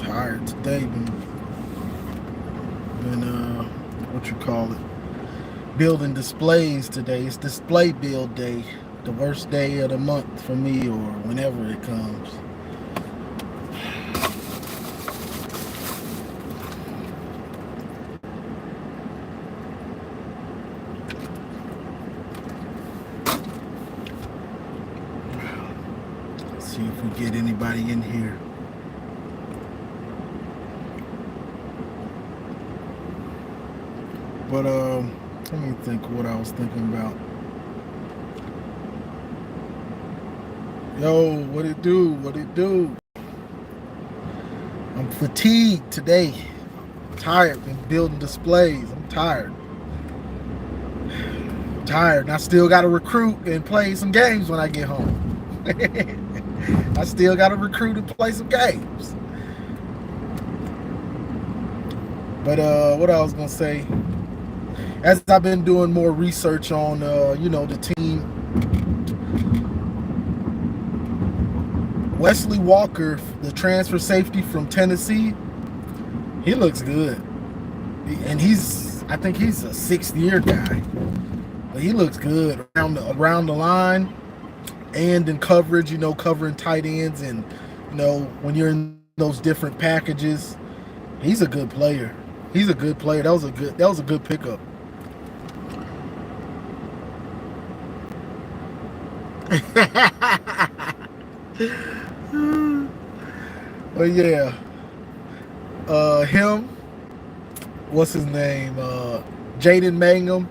tired today. Been what you call it? Building displays today. It's display build day. The worst day of the month for me, or whenever it comes. Let's see if we get anybody in here. But let me think what I was thinking about. Yo, what it do? What it do? I'm fatigued today. Tired. Been building displays. I'm tired. Tired. And I still got to recruit and play some games when I get home. I still got to recruit and play some games. But what I was gonna say, as I've been doing more research on the team, Wesley Walker, the transfer safety from Tennessee, he looks good. And I think he's a 6th-year guy. But he looks good around the line and in coverage, covering tight ends, and when you're in those different packages, he's a good player. He's a good player. That was a good pickup. But yeah, him, what's his name? Jaden Mangum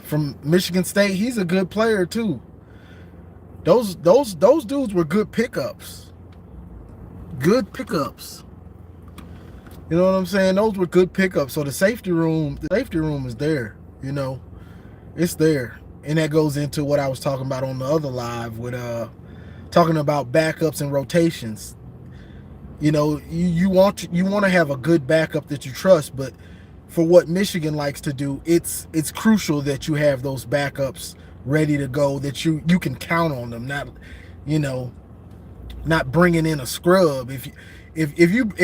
from Michigan State. He's a good player too. Those dudes were good pickups. Good pickups. You know what I'm saying? Those were good pickups. So the safety room is there. It's there. And that goes into what I was talking about on the other live with talking about backups and rotations. You want to have a good backup that you trust, but for what Michigan likes to do, it's crucial that you have those backups ready to go, that you can count on them, not bringing in a scrub. If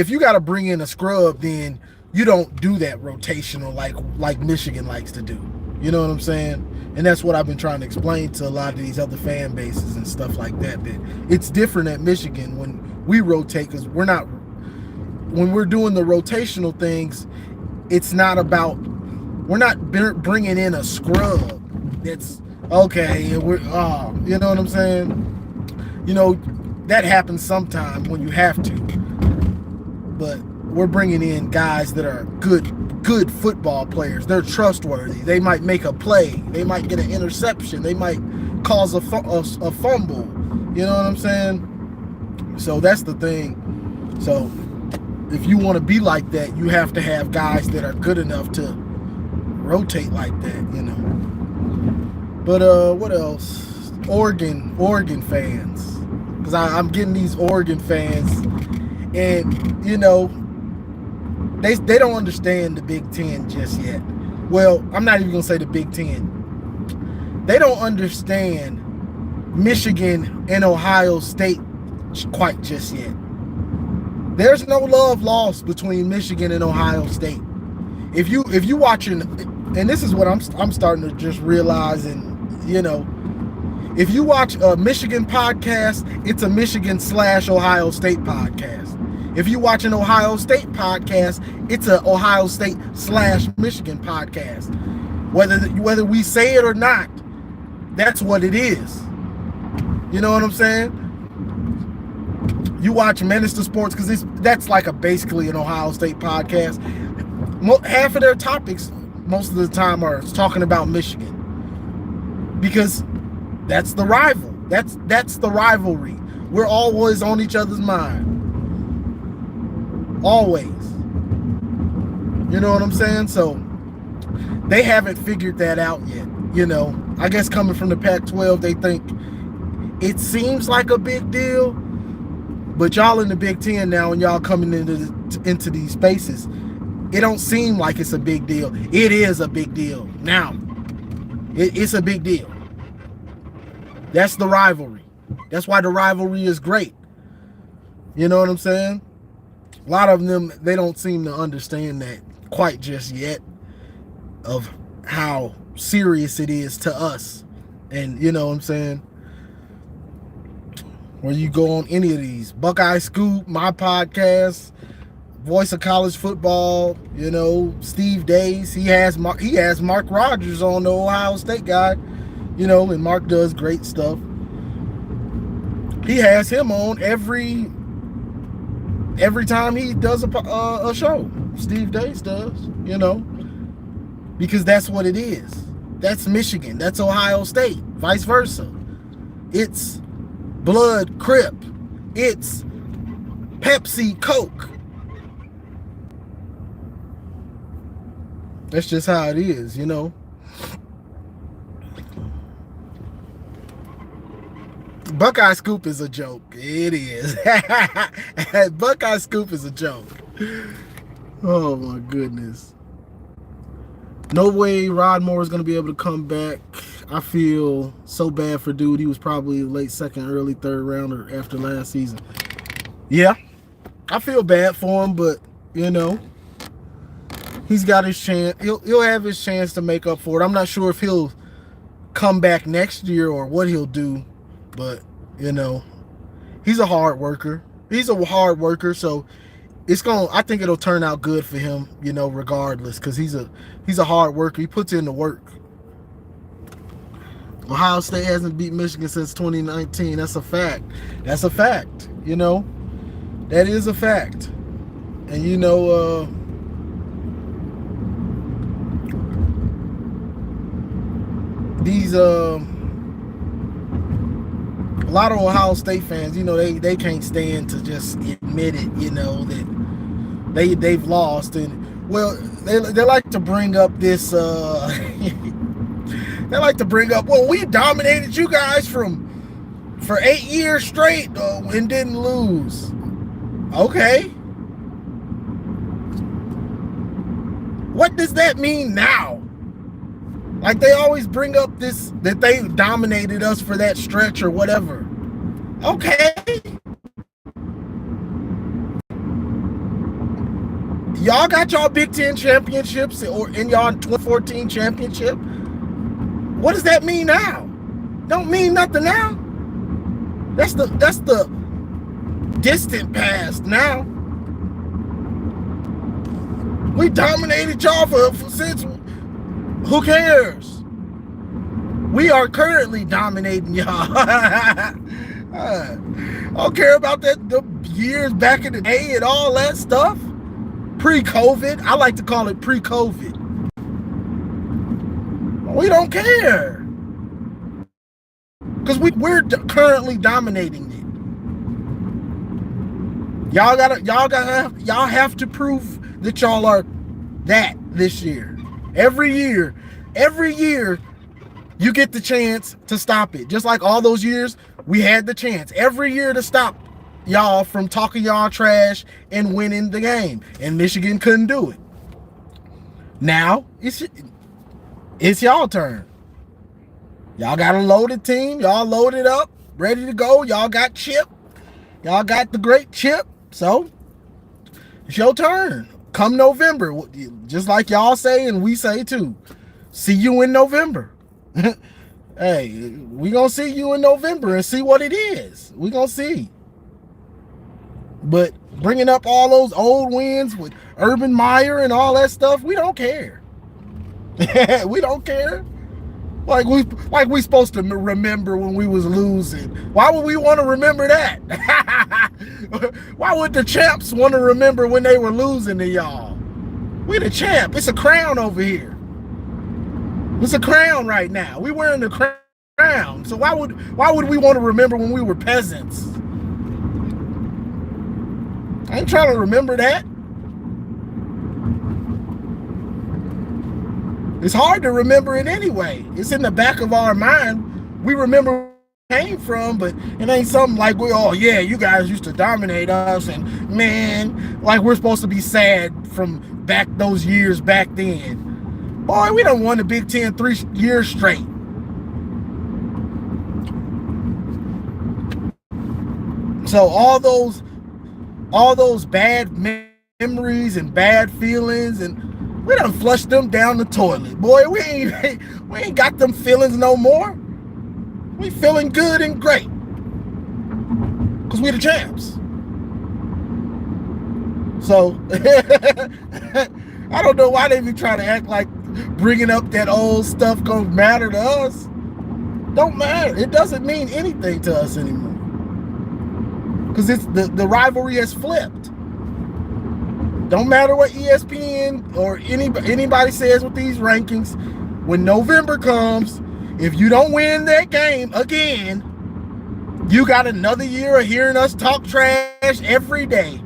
you got to bring in a scrub, then you don't do that rotational like Michigan likes to do. You know what I'm saying? And that's what I've been trying to explain to a lot of these other fan bases and stuff like that it's different at Michigan when we rotate, because when we're doing the rotational things, it's not about, we're not bringing in a scrub that's okay. You know what I'm saying? That happens sometime when you have to, but we're bringing in guys that are good football players. They're trustworthy. They might make a play. They might get an interception. They might cause a fumble. You know what I'm saying? So that's the thing. So if you want to be like that, you have to have guys that are good enough to rotate like that, But what else? Oregon fans. Because I'm getting these Oregon fans, and they don't understand the Big Ten just yet. Well, I'm not even gonna say the Big Ten. They don't understand Michigan and Ohio State quite just yet. There's no love lost between Michigan and Ohio State. If you watching, and this is what I'm starting to just realize, and if you watch a Michigan podcast, it's a Michigan/Ohio State podcast. If you watch an Ohio State podcast, it's a Ohio State/Michigan podcast. Whether we say it or not, that's what it is. You know what I'm saying? You watch Minister Sports, because that's like basically an Ohio State podcast. Half of their topics, most of the time, are talking about Michigan, because that's the rival. That's the rivalry. We're always on each other's mind. Always. You know what I'm saying? So they haven't figured that out yet. I guess coming from the Pac-12, they think it seems like a big deal, but y'all in the Big Ten now, and y'all coming into these spaces, it don't seem like it's a big deal. It is a big deal now. It's a big deal. That's the rivalry. That's why the rivalry is great. You know what I'm saying? A lot of them, they don't seem to understand that quite just yet, of how serious it is to us. And you know what I'm saying? When you go on any of these, Buckeye Scoop, my podcast, Voice of College Football, you know, Steve Days, he has Mark Rogers on, the Ohio State guy, you know, and Mark does great stuff. He has him on every time he does a show. Steve Days does, you know, because that's what it is. That's Michigan. That's Ohio State. Vice versa. It's Blood, Crip. It's Pepsi, Coke. That's just how it is, you know. Buckeye Scoop is a joke. It is. Buckeye Scoop is a joke. Oh my goodness. No way Rod Moore is going to be able to come back. I feel so bad for dude. He was probably late second, early third rounder after last season. Yeah, I feel bad for him, but you know, he's got his chance. He'll have his chance to make up for it. I'm not sure if he'll come back next year or what he'll do, but you know, he's a hard worker. So I think it'll turn out good for him, you know, regardless, because he's a hard worker. He puts in the work. Ohio State hasn't beat Michigan since 2019. That's a fact. You know, that is a fact. And you know, these a lot of Ohio State fans, you know, they can't stand to just admit it, you know, that they've lost. And well, they like to bring up this they like to bring up, well, we dominated you guys for 8 years straight and didn't lose. Okay, what does that mean now? Like, they always bring up this, that they dominated us for that stretch or whatever. Okay. Y'all got y'all Big Ten championships or in y'all 2014 championship. What does that mean now? Don't mean nothing now. That's the distant past now. We dominated y'all for since. Who cares? We are currently dominating y'all. I don't care about the years back in the day and all that stuff. Pre-COVID. I like to call it pre-COVID. We don't care. Because we're currently dominating it. Y'all have to prove that y'all are that this year. Every year, you get the chance to stop it. Just like all those years, we had the chance every year to stop y'all from talking y'all trash and winning the game. And Michigan couldn't do it. Now, it's y'all turn. Y'all got a loaded team. Y'all loaded up, ready to go. Y'all got Chip. Y'all got the great Chip. So, it's your turn. Come November, just like y'all say and we say too. See you in November. Hey, we gonna see you in November and see what it is. We gonna see. But bringing up all those old wins with Urban Meyer and all that stuff, we don't care. We don't care. Like we supposed to remember when we was losing. Why would we want to remember that? Why would the champs want to remember when they were losing to y'all? We the champ. It's a crown over here. It's a crown right now. We wearing the crown. So why would we want to remember when we were peasants? I ain't trying to remember that. It's hard to remember it anyway. It's in the back of our mind. We remember where we came from, but it ain't something like yeah, you guys used to dominate us, and man, like we're supposed to be sad from back those years back then. Boy, we done won the Big Ten 3 years straight. So all those bad memories and bad feelings, and we done flushed them down the toilet. Boy, we ain't got them feelings no more. We feeling good and great because we the champs. So I don't know why they be trying to act like bringing up that old stuff gonna matter to us. Don't matter. It doesn't mean anything to us anymore because it's the rivalry has flipped. Don't matter what ESPN or anybody says with these rankings. When November comes, if you don't win that game again, you got another year of hearing us talk trash every day.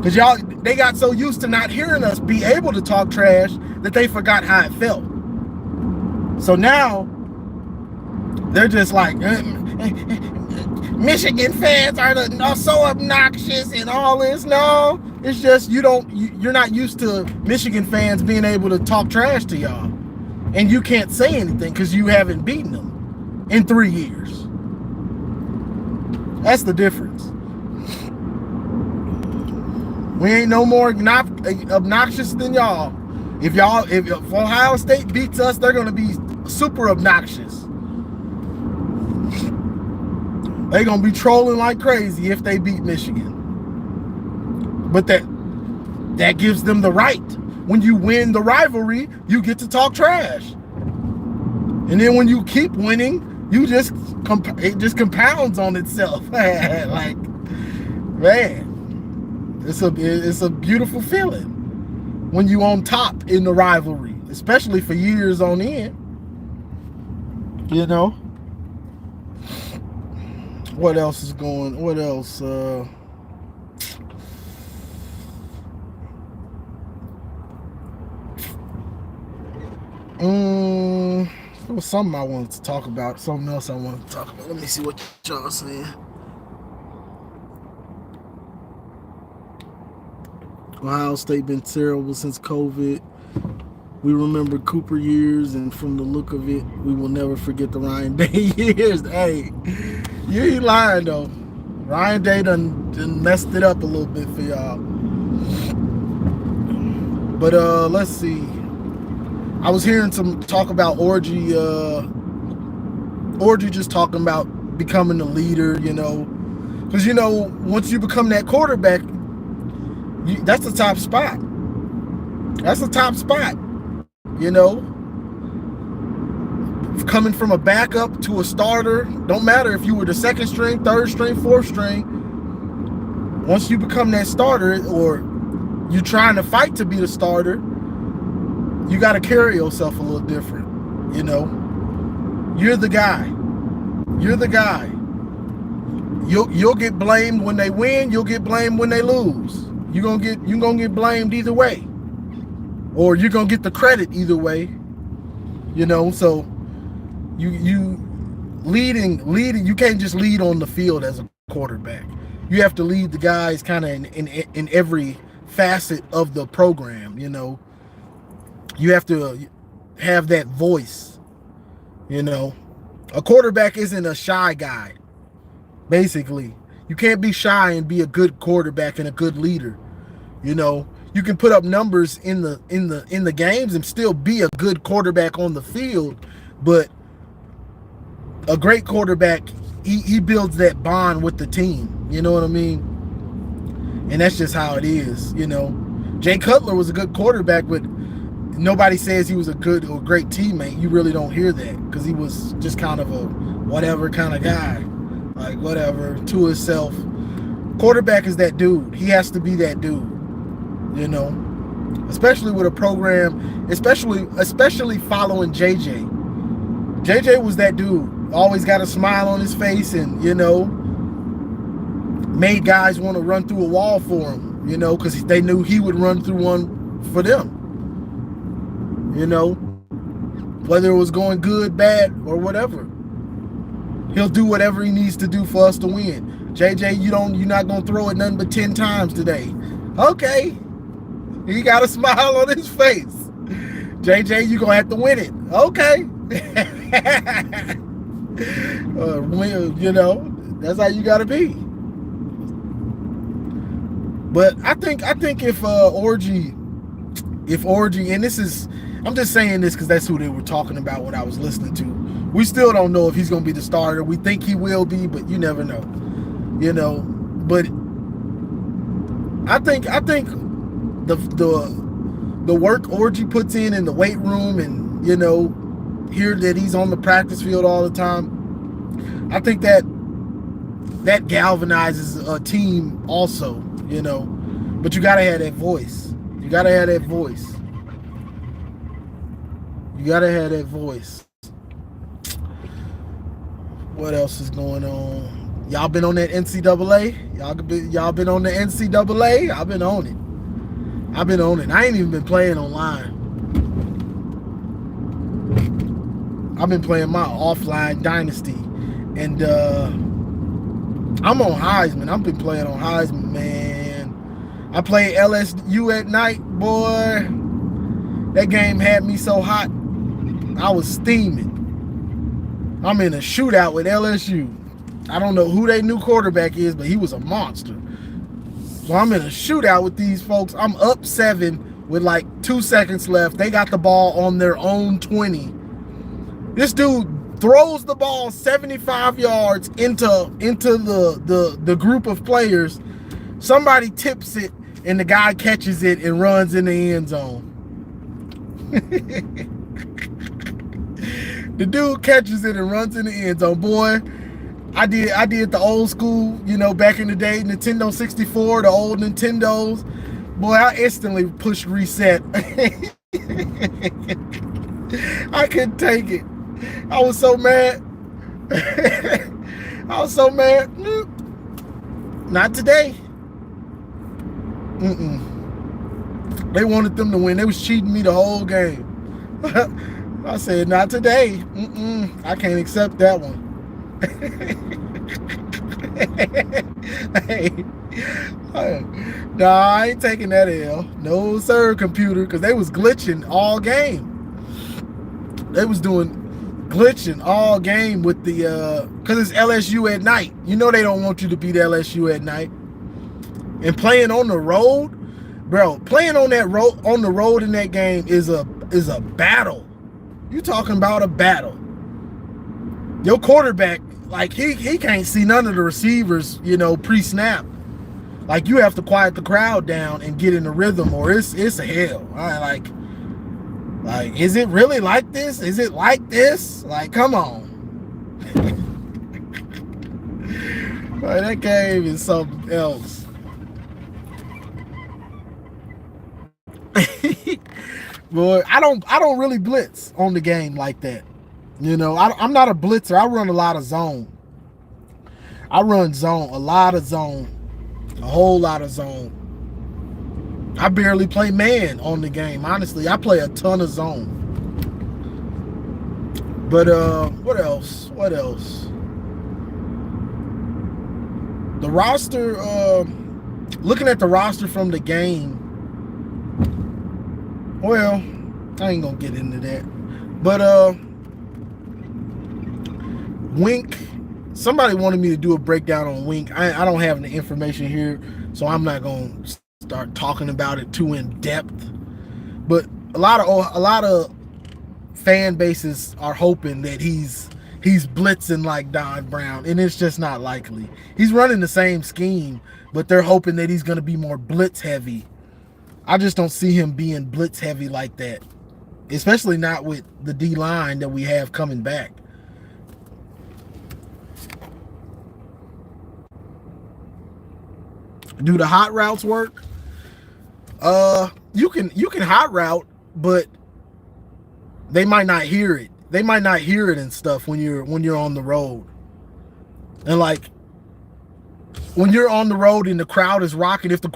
Because they got so used to not hearing us be able to talk trash that they forgot how it felt. So now they're just like, Michigan fans are so obnoxious and all this. No, it's just you're not used to Michigan fans being able to talk trash to y'all. And you can't say anything because you haven't beaten them in 3 years. That's the difference. We ain't no more obnoxious than y'all. If Ohio State beats us, they're gonna be super obnoxious. They're gonna be trolling like crazy if they beat Michigan. But that gives them the right. When you win the rivalry, you get to talk trash. And then when you keep winning, it just compounds on itself. Like, man. It's a beautiful feeling when you on top in the rivalry, especially for years on end. You know? What else is going? What else? There was something I wanted to talk about. Something else I wanted to talk about. Let me see what y'all are saying. Ohio State been terrible since COVID. We remember Cooper years, and from the look of it, we will never forget the Ryan Day years. Hey, you ain't lying though. Ryan Day done messed it up a little bit for y'all. But let's see. I was hearing some talk about Orgy. Orgy just talking about becoming a leader, you know, because once you become that quarterback, that's the top spot. That's the top spot. Coming from a backup to a starter, don't matter if you were the second string, third string, fourth string. Once you become that starter, or you're trying to fight to be the starter, you got to carry yourself a little different. You're the guy. You're the guy. You'll get blamed when they win. You'll get blamed when they lose. You're gonna get blamed either way, or you're gonna get the credit either way. So you leading. You can't just lead on the field as a quarterback. You have to lead the guys kind of in every facet of the program. You have to have that voice. A quarterback isn't a shy guy. Basically, you can't be shy and be a good quarterback and a good leader. You can put up numbers in the games and still be a good quarterback on the field, but a great quarterback, he builds that bond with the team. You know what I mean? And that's just how it is. Jay Cutler was a good quarterback, but nobody says he was a good or great teammate. You really don't hear that because he was just kind of a whatever kind of guy. Like, whatever, to himself. Quarterback is that dude. He has to be that dude, especially with a program, especially following JJ. JJ was that dude. Always got a smile on his face and, made guys want to run through a wall for him, because they knew he would run through one for them. Whether it was going good, bad, or whatever. He'll do whatever he needs to do for us to win. JJ, you're not gonna throw it nothing but 10 times today. Okay. He got a smile on his face. JJ, you're gonna have to win it. Okay. That's how you gotta be. But I think if Orgy, and this is, I'm just saying this because that's who they were talking about when I was listening to. We still don't know if he's gonna be the starter. We think he will be, but you never know. You know, but I think the work Orgy puts in the weight room, and you know, hear that he's on the practice field all the time. I think that galvanizes a team also, you know. But you gotta have that voice. You gotta have that voice. You gotta have that voice. What else is going on? Y'all been on that NCAA? Y'all been on the NCAA? I've been on it. I ain't even been playing online. I've been playing my offline dynasty. And I'm on Heisman. I've been playing on Heisman, man. I played LSU at night, boy. That game had me so hot. I was steaming. I'm in a shootout with LSU. I don't know who their new quarterback is, but he was a monster. So I'm in a shootout with these folks. I'm up 7 with like 2 seconds left. They got the ball on their own 20. This dude throws the ball 75 yards into the group of players. Somebody tips it, and the guy catches it and runs in the end zone. The dude catches it and runs in the end zone. Boy, I did the old school, you know, back in the day, Nintendo 64, the old Nintendos. Boy, I instantly pushed reset. I couldn't take it. I was so mad. I was so mad. Not today. They wanted them to win. They was cheating me the whole game. I said, not today. I can't accept that one. Hey, nah, I ain't taking that L. No, sir, computer, because they was glitching all game. They was glitching all game with the, because it's LSU at night. You know they don't want you to beat LSU at night. And playing on the road, bro, playing on the road in that game is a battle. You talking about a battle. Your quarterback, like he can't see none of the receivers, you know, pre-snap. Like you have to quiet the crowd down and get in the rhythm, or it's a hell. Like, is it really like this? Is it like this? Like, come on. Like, that game is something else. Boy, I don't really blitz on the game like that. You know, I'm not a blitzer. I run a lot of zone. I run zone, a lot of zone, a whole lot of zone. I barely play man on the game. Honestly, I play a ton of zone. But what else? What else? The roster, looking at the roster from the game, well, I ain't gonna get into that. But Wink, somebody wanted me to do a breakdown on Wink. I don't have the information here, so I'm not gonna start talking about it too in depth. But a lot of fan bases are hoping that he's blitzing like Don Brown, and it's just not likely. He's running the same scheme, but they're hoping that he's gonna be more blitz heavy. I just don't see him being blitz heavy like that, especially not with the D-line that we have coming back. Do the hot routes work? You can hot route, but they might not hear it. They might not hear it and stuff when you're on the road. And like when you're on the road and the crowd is rocking, if the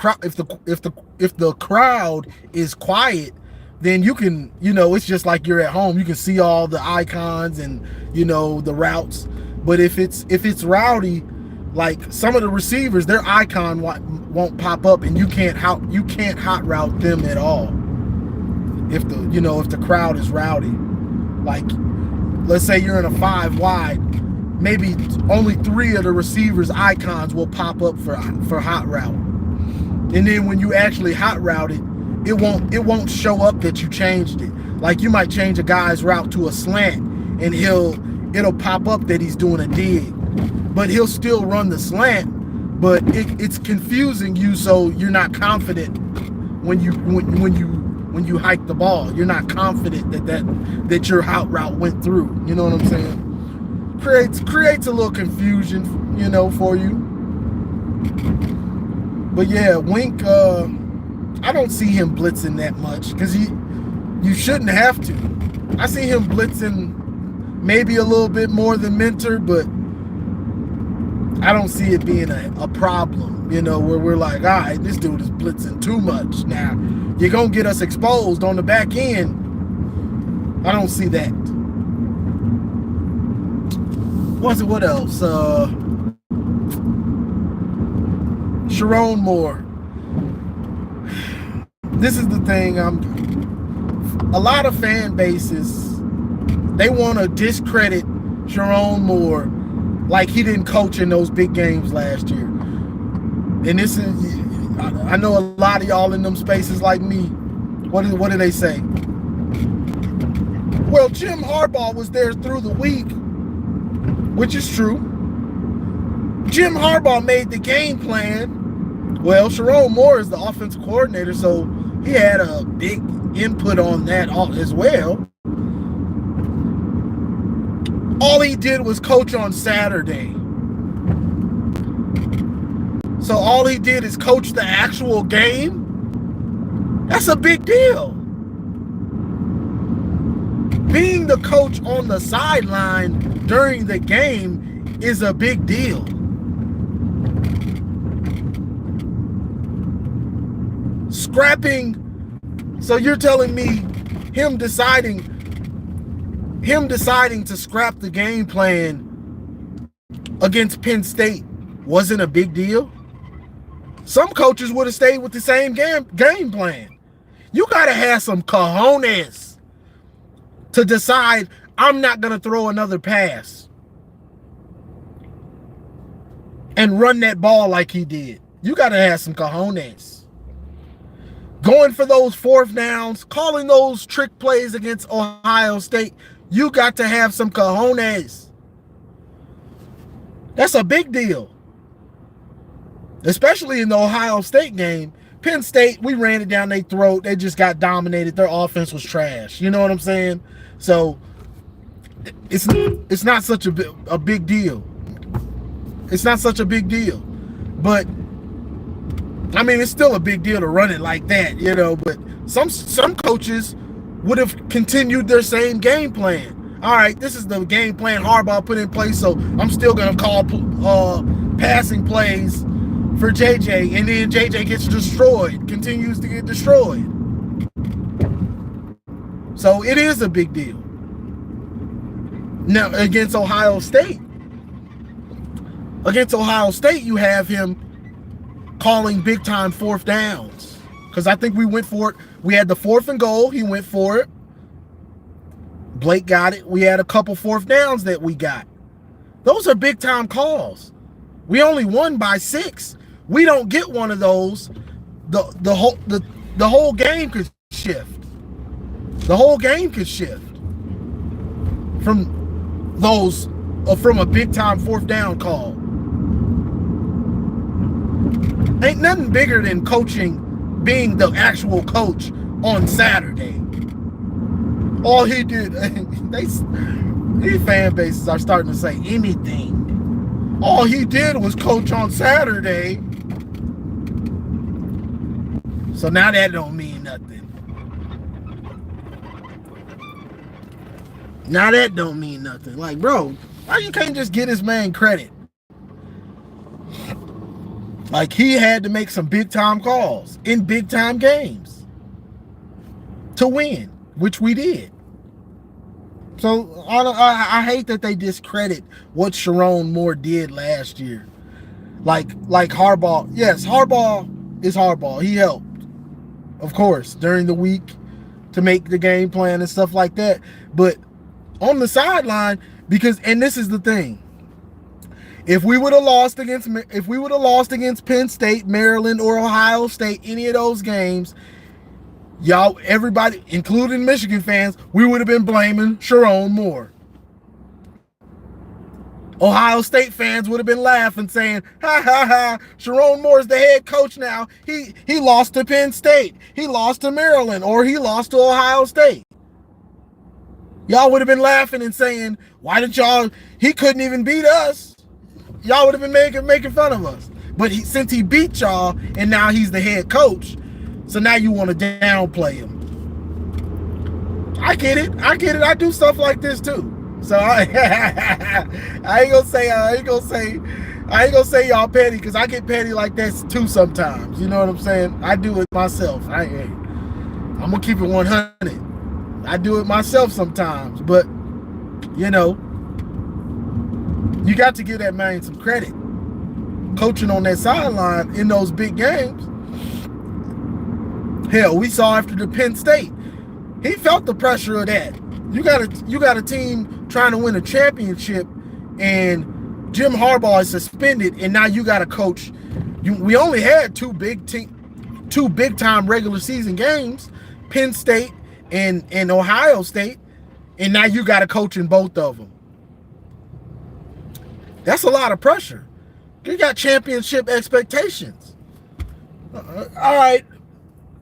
crowd is quiet, then you can, you know, it's just like you're at home. You can see all the icons and, you know, the routes. But if it's rowdy, like some of the receivers, their icon won't pop up, and you can't hot route them at all. If the crowd is rowdy, like let's say you're in a 5 wide, maybe only 3 of the receivers' icons will pop up for hot route. And then when you actually hot route it, it won't show up that you changed it. Like you might change a guy's route to a slant and it'll pop up that he's doing a dig. But he'll still run the slant, but it's confusing you, so you're not confident when you hike the ball. You're not confident that your hot route went through. You know what I'm saying? Creates a little confusion, for you. But yeah, Wink, I don't see him blitzing that much because you shouldn't have to. I see him blitzing maybe a little bit more than Mentor, but I don't see it being a problem, where we're like, all right, this dude is blitzing too much. Now, you're going to get us exposed on the back end. I don't see that. What else? Sharon Moore. This is the thing. A lot of fan bases, they want to discredit Sharon Moore like he didn't coach in those big games last year. And this is, I know a lot of y'all in them spaces like me. What do they say? Well, Jim Harbaugh was there through the week, which is true. Jim Harbaugh made the game plan. Well, Sharon Moore is the offensive coordinator, so he had a big input on that as well. All he did was coach on Saturday. So all he did is coach the actual game? That's a big deal. Being the coach on the sideline during the game is a big deal. Scrapping, so you're telling me him deciding to scrap the game plan against Penn State wasn't a big deal? Some coaches would have stayed with the same game plan. You got to have some cojones to decide, I'm not going to throw another pass and run that ball like he did. You got to have some cojones. Going for those 4th downs, calling those trick plays against Ohio State, you got to have some cojones. That's a big deal. Especially in the Ohio State game. Penn State, we ran it down their throat. They just got dominated. Their offense was trash. You know what I'm saying? So it's not such a big deal. It's not such a big deal. But I mean, it's still a big deal to run it like that, but some coaches would have continued their same game plan. All right, this is the game plan Harbaugh put in place, so I'm still going to call passing plays for JJ, and then JJ gets destroyed, continues to get destroyed. So it is a big deal. Now, against Ohio State, you have him calling big-time 4th downs. Because I think we went for it. We had the 4th and goal. He went for it. Blake got it. We had a couple 4th downs that we got. Those are big-time calls. We only won by 6. We don't get one of those. The whole game could shift. The whole game could shift from a big-time 4th down call. Ain't nothing bigger than being the actual coach on Saturday. All he did, these fan bases are starting to say anything. All he did was coach on Saturday. So now that don't mean nothing. Now that don't mean nothing. Like, bro, why you can't just get this man credit? Like, he had to make some big-time calls in big-time games to win, which we did. So I hate that they discredit what Sharon Moore did last year. Like Harbaugh. Yes, Harbaugh is Harbaugh. He helped, of course, during the week to make the game plan and stuff like that. But on the sideline, and this is the thing. If we would have lost against Penn State, Maryland, or Ohio State, any of those games, y'all, everybody, including Michigan fans, we would have been blaming Sharon Moore. Ohio State fans would have been laughing, saying, ha ha ha, Sharon Moore's the head coach now. He lost to Penn State. He lost to Maryland, or he lost to Ohio State. Y'all would have been laughing and saying, why did y'all, he couldn't even beat us. Y'all would have been making fun of us. But since he beat y'all, and now he's the head coach, so now you want to downplay him. I get it. I do stuff like this too. So I ain't gonna say y'all petty, because I get petty like that too sometimes. You know what I'm saying? I do it myself. I'm gonna keep it 100. I do it myself sometimes, but you know, you got to give that man some credit. Coaching on that sideline in those big games. Hell, we saw after the Penn State, he felt the pressure of that. You got a team trying to win a championship, and Jim Harbaugh is suspended, and now you got a coach. We only had two big time regular season games, Penn State and Ohio State, and now you got a coach in both of them. That's a lot of pressure. You got championship expectations. All right,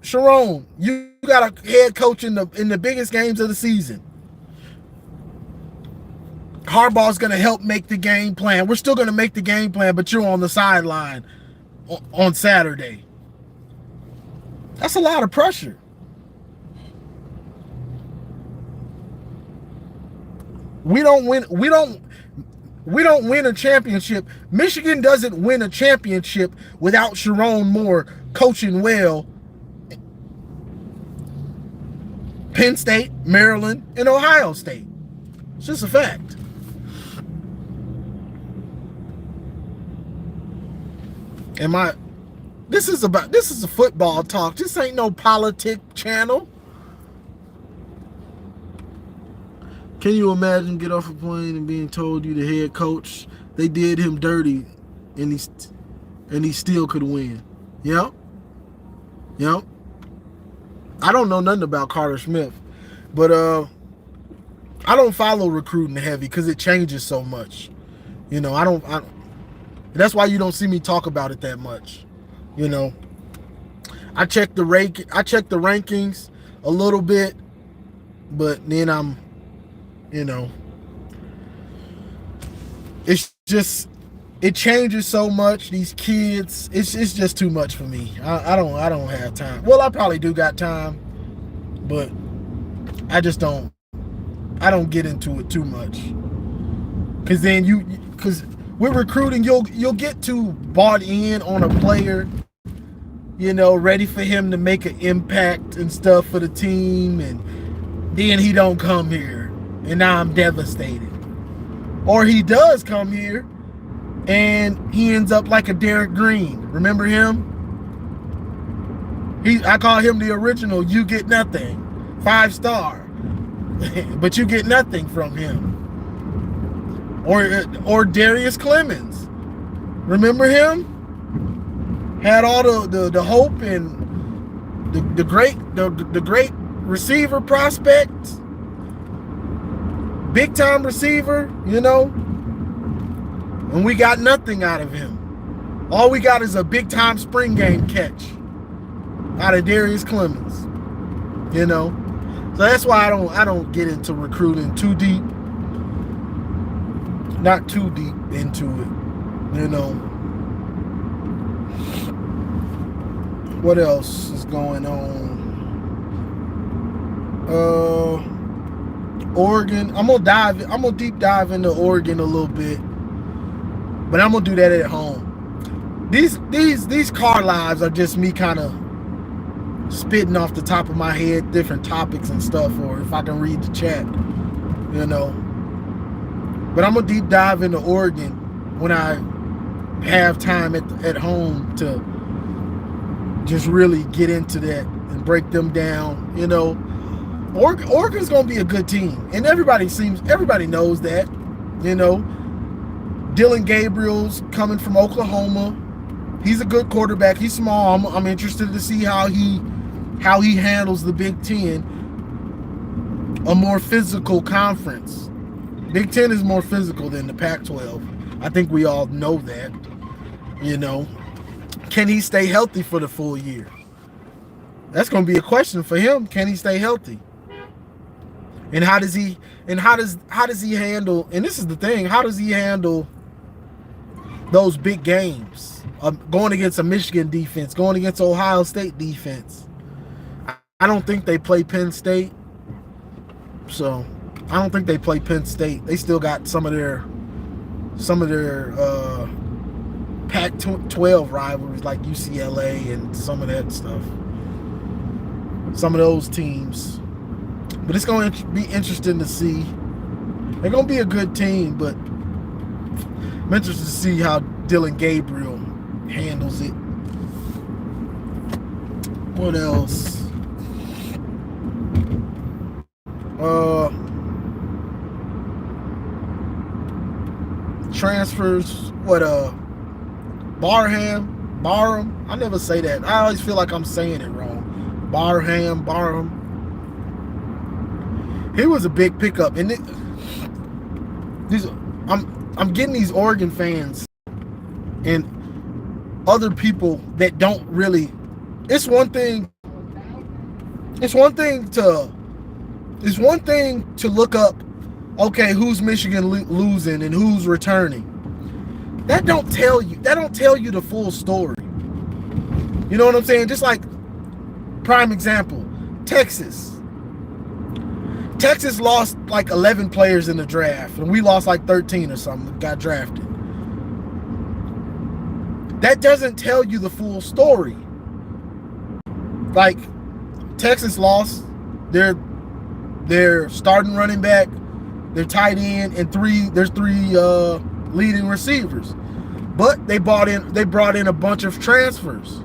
Sharon, you got a head coach in the biggest games of the season. Harbaugh's going to help make the game plan. We're still going to make the game plan, but you're on the sideline on Saturday. That's a lot of pressure. We don't win a championship. Michigan doesn't win a championship without Sharon Moore coaching well. Penn State, Maryland, and Ohio State. It's just a fact. This is a football talk. This ain't no politic channel. Can you imagine get off a plane and being told you the head coach, they did him dirty, and he still could win? Yep. I don't know nothing about Carter Smith, but I don't follow recruiting heavy because it changes so much. You know, that's why you don't see me talk about it that much. You know, I check the rankings a little bit, but then it changes so much. These kids, it's just too much for me. I don't have time. Well, I probably do got time, but I don't get into it too much. Because with recruiting, you'll get too bought in on a player, you know, ready for him to make an impact and stuff for the team, and then he don't come here, and now I'm devastated. Or he does come here, and he ends up like a Derek Green. Remember him? I call him the original you get nothing, 5-star, but you get nothing from him. Or Darius Clemens. Remember him? Had all the hope and the great receiver prospects. Big time receiver, you know. And we got nothing out of him. All we got is a big time spring game catch out of Darius Clemens. You know. So that's why I don't get into recruiting too deep. Not too deep into it, you know. What else is going on? Oregon. I'm gonna deep dive into Oregon a little bit, but I'm gonna do that at home. These car lives are just me kind of spitting off the top of my head different topics and stuff, or if I can read the chat, you know. But I'm going to deep dive into Oregon when I have time at home to just really get into that and break them down. You know, Oregon's going to be a good team. And everybody knows that, you know. Dylan Gabriel's coming from Oklahoma. He's a good quarterback. He's small. I'm interested to see how he handles the Big Ten, a more physical conference. Big Ten is more physical than the Pac-12. I think we all know that. Can he stay healthy for the full year? That's going to be a question for him. Can he stay healthy? And how does he handle? And this is the thing. How does he handle those big games? Going against a Michigan defense, going against Ohio State defense. I don't think they play Penn State. So I don't think they play Penn State. They still got some of their Pac-12 rivalries like UCLA and some of that stuff. Some of those teams. But it's going to be interesting to see. They're going to be a good team, but I'm interested to see how Dylan Gabriel handles it. What else? Transfers. Barham. I never say that. I always feel like I'm saying it wrong. Barham. He was a big pickup, and I'm getting these Oregon fans and other people that don't really. It's one thing to look up, okay, who's Michigan losing and who's returning. That don't tell you the full story. You know what I'm saying? Just like prime example, Texas lost like 11 players in the draft, and we lost like 13 or something, got drafted. That doesn't tell you the full story. Like, Texas lost their starting running back, their tight end, and there's three leading receivers. But they brought in a bunch of transfers.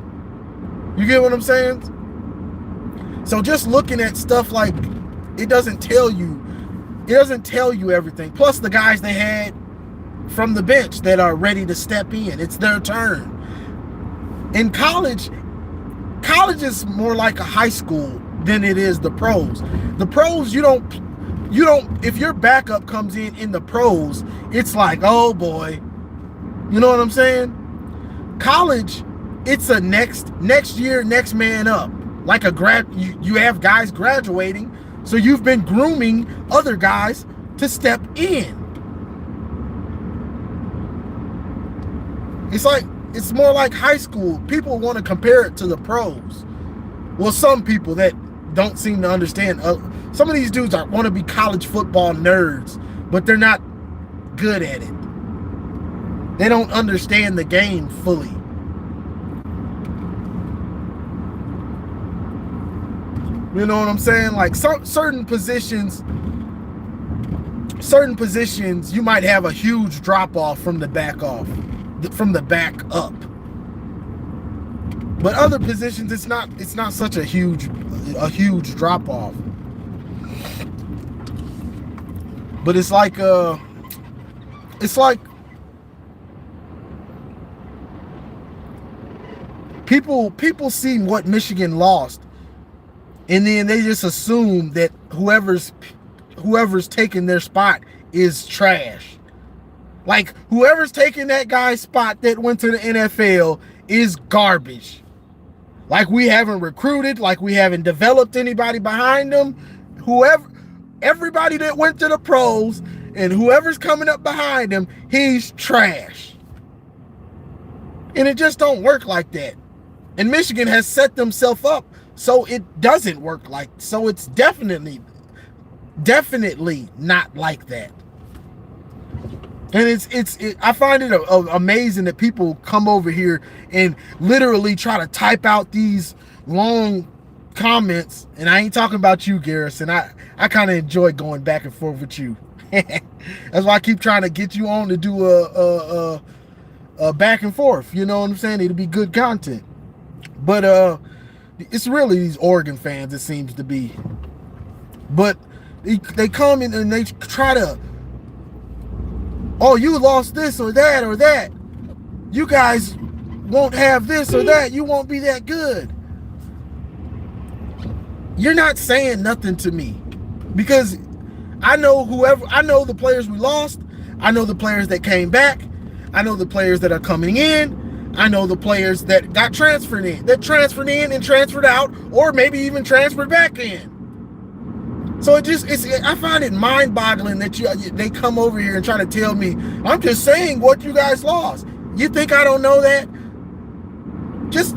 You get what I'm saying? So just looking at stuff like, it doesn't tell you everything. Plus the guys they had from the bench that are ready to step in. It's their turn. In college is more like a high school than it is the pros. The pros, you don't if your backup comes in the pros, it's like, oh boy. You know what I'm saying? College, it's a next year, next man up. Like you have guys graduating, so you've been grooming other guys to step in. It's more like high school. People want to compare it to the pros. Well, some people that don't seem to understand. Some of these dudes want to be college football nerds, but they're not good at it. They don't understand the game fully. You know what I'm saying? Like certain positions, you might have a huge drop off from the back up. But other positions, it's not such a huge drop off. But it's like people see what Michigan lost, and then they just assume that whoever's taking their spot is trash. Like, whoever's taking that guy's spot that went to the NFL is garbage. Like, we haven't recruited, like we haven't developed anybody behind them. Everybody that went to the pros and whoever's coming up behind him, he's trash. And it just don't work like that. And Michigan has set themselves up so it doesn't work like, so it's definitely not like that. And I find it amazing that people come over here and literally try to type out these long comments. And I ain't talking about you, Garrison. I kind of enjoy going back and forth with you. That's why I keep trying to get you on to do a back and forth. You know what I'm saying? It'll be good content. But it's really these Oregon fans, it seems to be. But they come in and they try to Oh, you lost this or that or that. You guys won't have this or that. You won't be that good. You're not saying nothing to me, because I know the players we lost. I know the players that came back. I know the players that are coming in. I know the players that got transferred in, and transferred out, or maybe even transferred back in. So I find it mind-boggling that they come over here and try to tell me, I'm just saying what you guys lost. You think I don't know that? Just,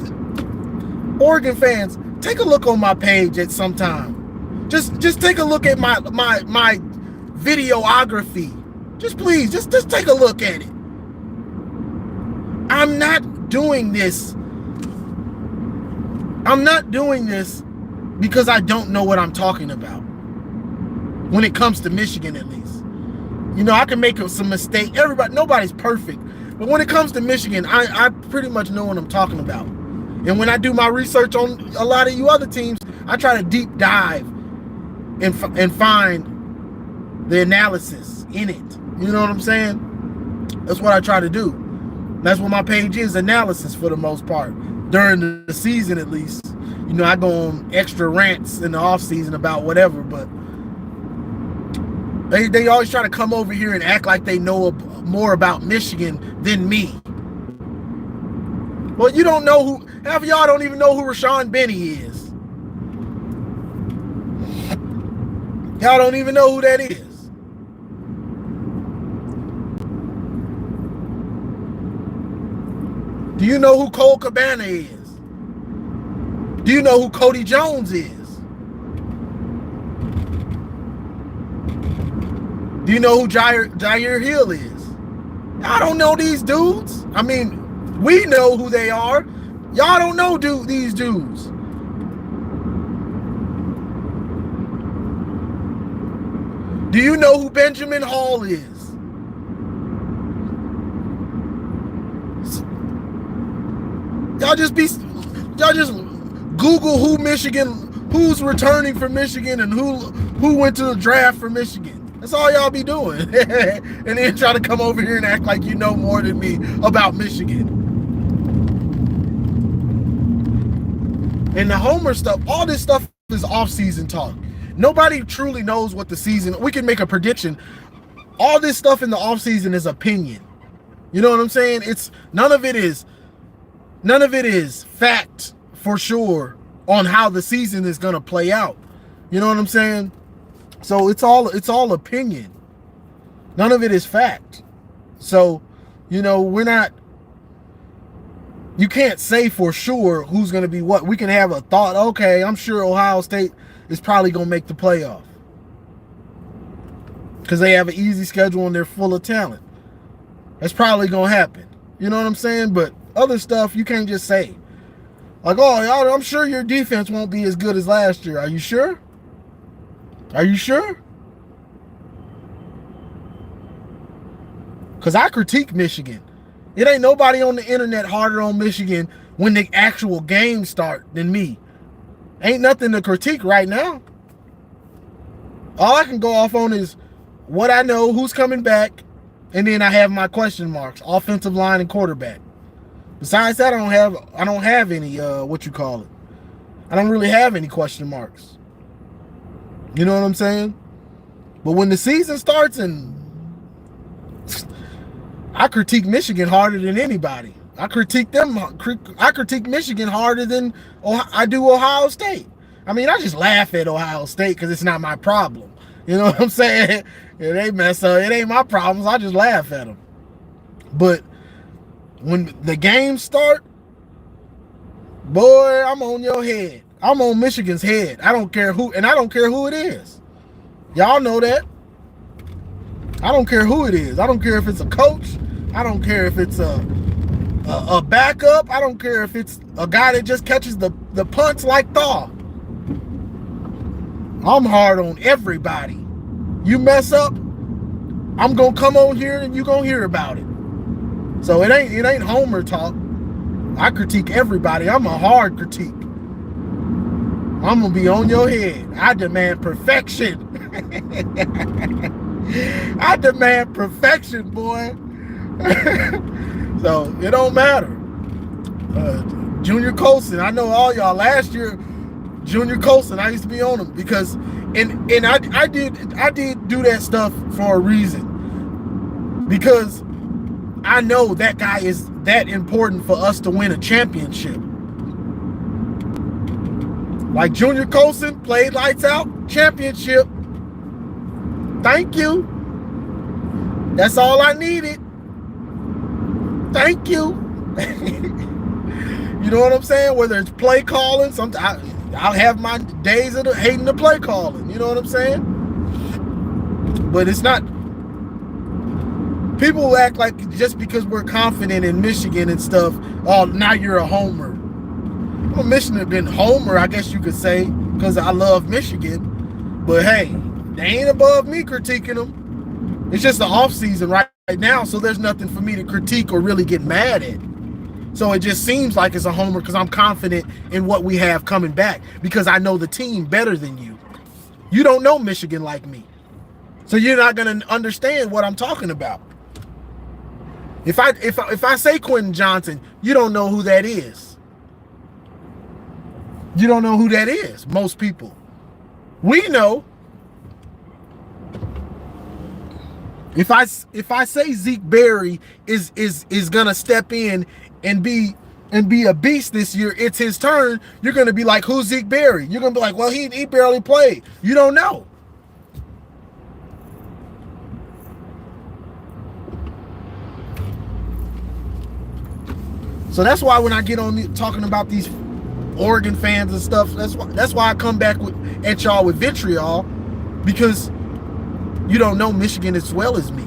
Oregon fans, take a look on my page at some time. Just take a look at my videography. Just take a look at it. I'm not doing this. I'm not doing this because I don't know what I'm talking about. When it comes to Michigan, at least. I can make some mistake. Nobody's perfect. But when it comes to Michigan, I pretty much know what I'm talking about. And when I do my research on a lot of you other teams, I try to deep dive and find the analysis in it. You know what I'm saying? That's what I try to do. That's what my page is, analysis for the most part. During the season, at least. I go on extra rants in the off season about whatever, but they always try to come over here and act like they know more about Michigan than me. Well, you don't know half of y'all don't even know who Rashawn Benny is. Y'all don't even know who that is. Do you know who Cole Cabana is? Do you know who Cody Jones is? Do you know who Jair Hill is? Y'all don't know these dudes. I mean, we know who they are. Y'all don't know these dudes. Do you know who Benjamin Hall is? Y'all just Google who's returning for Michigan and who went to the draft for Michigan. That's all y'all be doing. And then try to come over here and act like you know more than me about Michigan. And the Homer stuff, all this stuff is off-season talk. Nobody truly knows what the season, we can make a prediction. All this stuff in the off-season is opinion. You know what I'm saying? None of it is fact for sure on how the season is going to play out. You know what I'm saying? So it's all opinion. None of it is fact. So, you can't say for sure who's going to be what. We can have a thought, okay, I'm sure Ohio State is probably going to make the playoff because they have an easy schedule and they're full of talent. That's probably going to happen. You know what I'm saying? But other stuff you can't just say. Like, oh, I'm sure your defense won't be as good as last year. Are you sure? Are you sure? Because I critique Michigan. It ain't nobody on the internet harder on Michigan when the actual games start than me. Ain't nothing to critique right now. All I can go off on is what I know, who's coming back, and then I have my question marks, offensive line and quarterback. Besides that, I don't have any I don't really have any question marks. You know what I'm saying? But when the season starts, and I critique Michigan harder than anybody. I critique Michigan harder than I do Ohio State. I mean, I just laugh at Ohio State because it's not my problem. You know what I'm saying? If they mess up, it ain't my problems. I just laugh at them. But when the games start, boy, I'm on your head. I'm on Michigan's head. I don't care who, and I don't care who it is. Y'all know that. I don't care who it is. I don't care if it's a coach. I don't care if it's a backup. I don't care if it's a guy that just catches the punts like Thaw. I'm hard on everybody. You mess up, I'm gonna come on here and you gonna hear about it. So it ain't Homer talk. I critique everybody. I'm a hard critique. I'm gonna be on your head. I demand perfection. I demand perfection, boy. So it don't matter. Junior Colson, I know all y'all. Last year, Junior Colson, I used to be on him because, and I did do that stuff for a reason, because I know that guy is that important for us to win a championship. Like Junior Colson played lights out, championship. Thank you. That's all I needed. Thank you. You know what I'm saying? Whether it's play calling, sometimes I'll have my days of hating the play calling. You know what I'm saying? But it's not. People act like just because we're confident in Michigan and stuff, oh, now you're a homer. Well, Michigan have been homer, I guess you could say, because I love Michigan. But hey, they ain't above me critiquing them. It's just the off season right now, so there's nothing for me to critique or really get mad at. So it just seems like it's a homer because I'm confident in what we have coming back, because I know the team better than you. You don't know Michigan like me, so you're not going to understand what I'm talking about. If I say Quentin Johnson, you don't know who that is. You don't know who that is. Most people. We know. If I say Zeke Berry is gonna step in and be a beast this year, it's his turn, you're gonna be like, who's Zeke Berry? You're gonna be like, well, he barely played. You don't know. So that's why when I get on talking about these Oregon fans and stuff, that's why I come back at y'all with vitriol, because you don't know Michigan as well as me.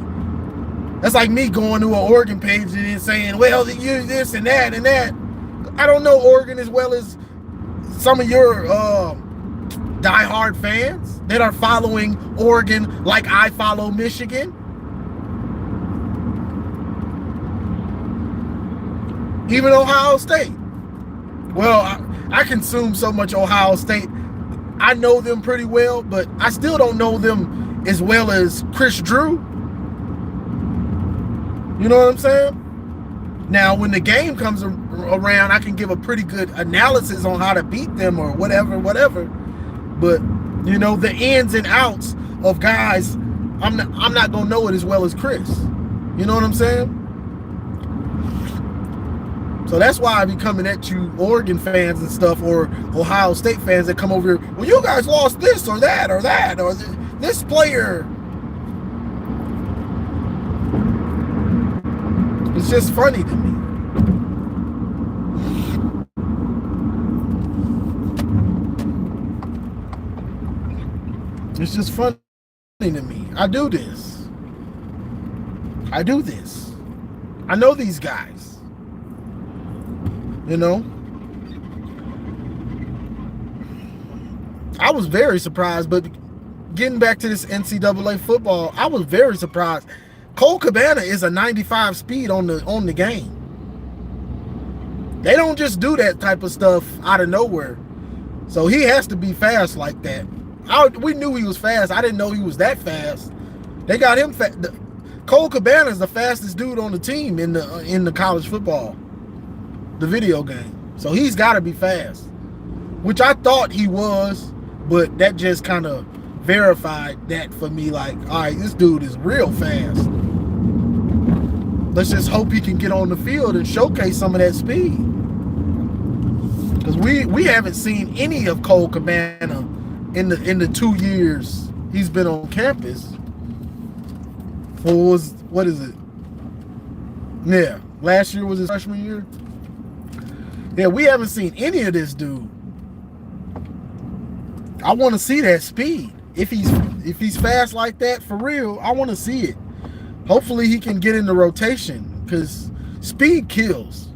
That's like me going to an Oregon page and then saying, well, you this and that and that. I don't know Oregon as well as some of your diehard fans that are following Oregon like I follow Michigan. Even Ohio State. Well, I consume so much Ohio State. I know them pretty well, but I still don't know them as well as Chris Drew. You know what I'm saying? Now, when the game comes around, I can give a pretty good analysis on how to beat them or whatever. But, you know, the ins and outs of guys, I'm not going to know it as well as Chris. You know what I'm saying? So that's why I be coming at you Oregon fans and stuff, or Ohio State fans that come over here, well, you guys lost this or that or this player. It's just funny to me. It's just funny to me. I do this. I know these guys. You know, I was very surprised, but getting back to this NCAA football, I was very surprised. Cole Cabana is a 95 speed on the game. They don't just do that type of stuff out of nowhere. So he has to be fast like that. We knew he was fast. I didn't know he was that fast. They got him Cole Cabana is the fastest dude on the team in the college football. The video game. So he's got to be fast, which I thought he was, but that just kind of verified that for me. Like, all right, this dude is real fast. Let's just hope he can get on the field and showcase some of that speed, because we haven't seen any of Cole Cabana in the 2 years he's been on campus. What is it? Yeah, last year was his freshman year. Yeah, we haven't seen any of this dude. I want to see that speed. If he's fast like that for real, I want to see it. Hopefully he can get in the rotation, because speed kills.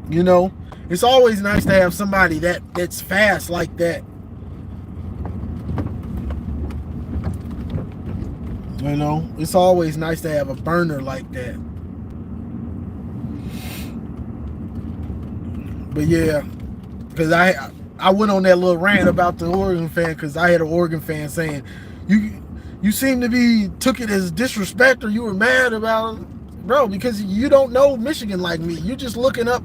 You know, it's always nice to have somebody that's fast like that. You know, it's always nice to have a burner like that. But yeah, because I went on that little rant about the Oregon fan, because I had an Oregon fan saying, You seem to be took it as disrespect, or you were mad about it. Bro, because you don't know Michigan like me. You just looking up,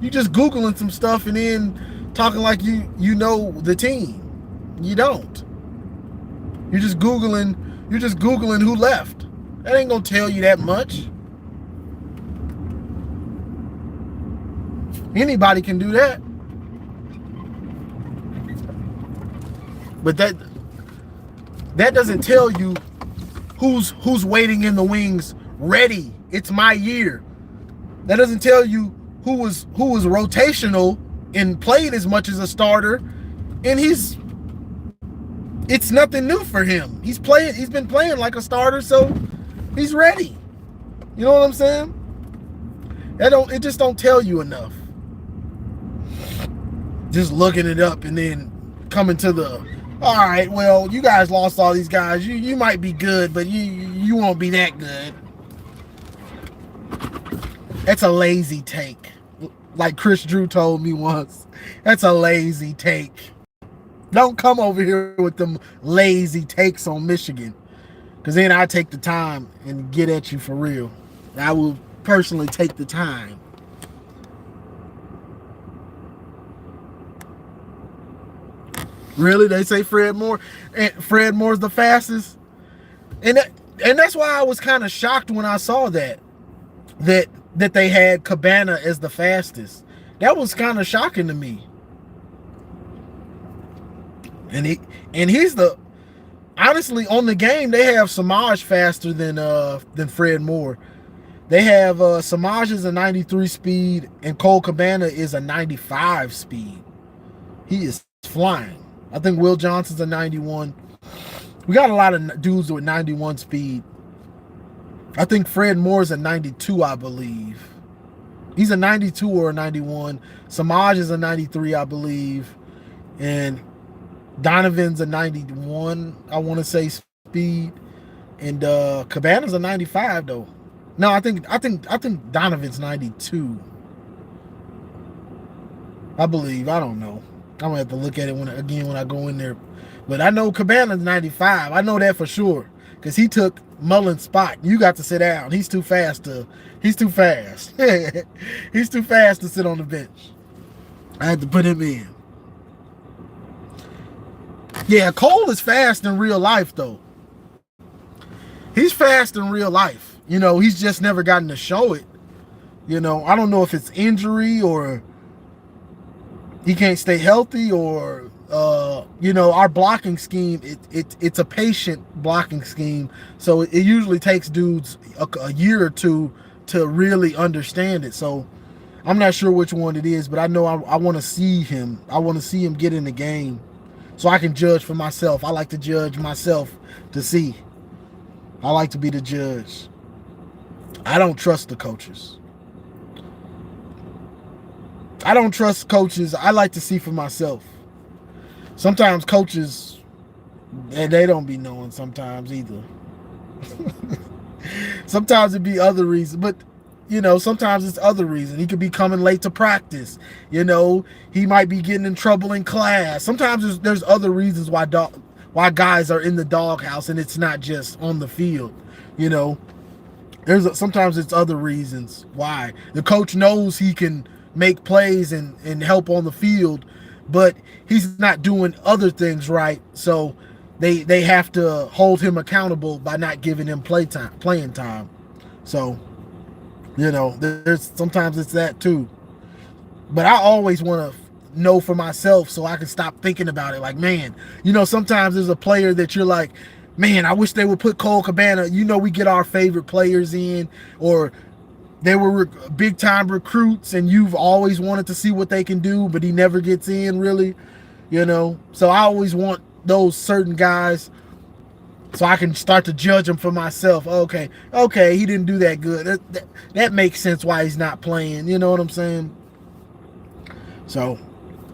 you just Googling some stuff and then talking like you know the team. You don't. You're just Googling who left. That ain't gonna tell you that much. Anybody can do that. But that doesn't tell you who's waiting in the wings ready. It's my year. That doesn't tell you who was rotational and played as much as a starter, and it's nothing new for him. He's been playing like a starter, so he's ready. You know what I'm saying? It just don't tell you enough. Just looking it up and then coming to the, all right, well, you guys lost all these guys. You might be good, but you won't be that good. That's a lazy take. Like Chris Drew told me once. That's a lazy take. Don't come over here with them lazy takes on Michigan. Because then I take the time and get at you for real. I will personally take the time. Really? They say Fred Moore? And Fred Moore's the fastest? And that's why I was kind of shocked when I saw that they had Cabana as the fastest. That was kind of shocking to me. And he's honestly on the game they have Samaj faster than Fred Moore. They have Samaj is a 93 speed and Cole Cabana is a 95 speed. He is flying. I think Will Johnson's a 91. We got a lot of dudes with 91 speed. I think Fred Moore's a 92, I believe. He's a 92 or a 91. Samaj is a 93, I believe. And Donovan's a 91, I want to say, speed. And Cabana's a 95 though. No, I think Donovan's 92. I believe. I don't know. I'm gonna have to look at it when I go in there. But I know Cabana's 95. I know that for sure. Because he took Mullen's spot. You got to sit down. He's too fast. He's too fast to sit on the bench. I had to put him in. Yeah, Cole is fast in real life, though. He's fast in real life. You know, he's just never gotten to show it. You know, I don't know if it's injury or he can't stay healthy or, you know, our blocking scheme, it's a patient blocking scheme. So it usually takes dudes a year or two to really understand it. So I'm not sure which one it is, but I know I want to see him. I want to see him get in the game so I can judge for myself. I like to judge myself to see. I like to be the judge. I don't trust the coaches. I don't trust coaches. I like to see for myself. Sometimes coaches, they don't be knowing sometimes either. Sometimes it be other reasons, but you know, sometimes it's other reasons. He could be coming late to practice. You know, he might be getting in trouble in class. Sometimes there's other reasons why guys are in the doghouse, and it's not just on the field. You know, sometimes it's other reasons why. The coach knows he can make plays and help on the field, but he's not doing other things right. So they have to hold him accountable by not giving him playing time. So, you know, there's sometimes it's that too. But I always want to know for myself so I can stop thinking about it. Like, man, you know, sometimes there's a player that you're like, man, I wish they would put Cole Cabana. You know, we get our favorite players in, or they were big time recruits and you've always wanted to see what they can do, but he never gets in really, you know. So I always want those certain guys so I can start to judge them for myself. Okay, he didn't do that good. That makes sense why he's not playing. You know what I'm saying? So,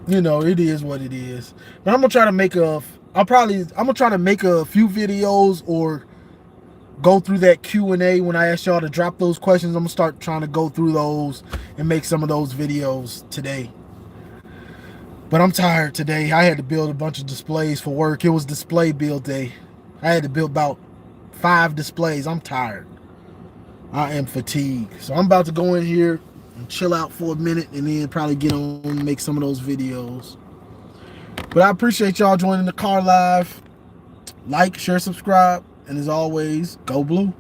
you know, it is what it is. But I'm gonna try to make a few videos or go through that Q&A when I ask y'all to drop those questions. I'm gonna start trying to go through those and make some of those videos today. But I'm tired today. I had to build a bunch of displays for work. It was display build day. I had to build about 5 displays. I'm tired. I am fatigued. So I'm about to go in here and chill out for a minute and then probably get on and make some of those videos. But I appreciate y'all joining the car live. Like, share, subscribe, and as always, go blue.